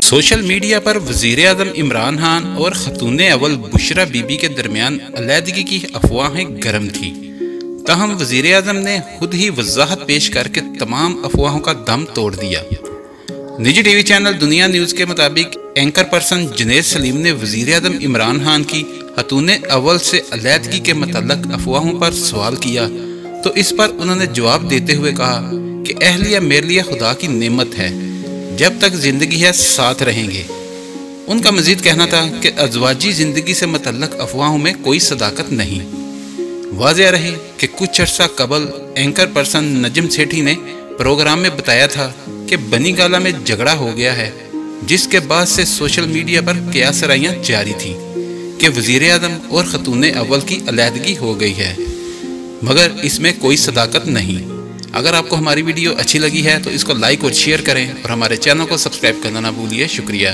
Social media पर वज़ीर-ए-आज़म इमरान खान और ख़तून अव्वल बुशरा बीबी के दरमियान अलहदगी की अफवाहें गर्म थी। ताहम वज़ीर-ए-आज़म ने खुद ही वजाहत पेश करके तमाम अफवाहों का दम तोड़ दिया। निजी टीवी चैनल दुनिया न्यूज़ के मुताबिक एंकर पर्सन जुनैद सलीम ने वज़ीर-ए-आज़म इमरान खान की ख़तून अव्वल से अलहदगी के मतलब अफवाहों पर सवाल किया तो इस पर उन्होंने जवाब देते हुए कहा कि अहलिया मेरे लिए खुदा की नेमत है, जब तक ज़िंदगी है साथ रहेंगे। उनका मज़ीद कहना था कि अज़वाजी ज़िंदगी से मुतल्लक़ अफवाहों में कोई सदाकत नहीं। वाज़ेह रहे कि कुछ अर्सा कबल एंकर पर्सन नजम सेठी ने प्रोग्राम में बताया था कि बनी गाला में झगड़ा हो गया है, जिसके बाद से सोशल मीडिया पर क़यासराइयाँ जारी थीं कि वज़ीर-ए-आज़म और ख़तून अव्वल की अलहदगी हो गई है, मगर इसमें कोई सदाकत नहीं। अगर आपको हमारी वीडियो अच्छी लगी है तो इसको लाइक और शेयर करें और हमारे चैनल को सब्सक्राइब करना ना भूलिए। शुक्रिया।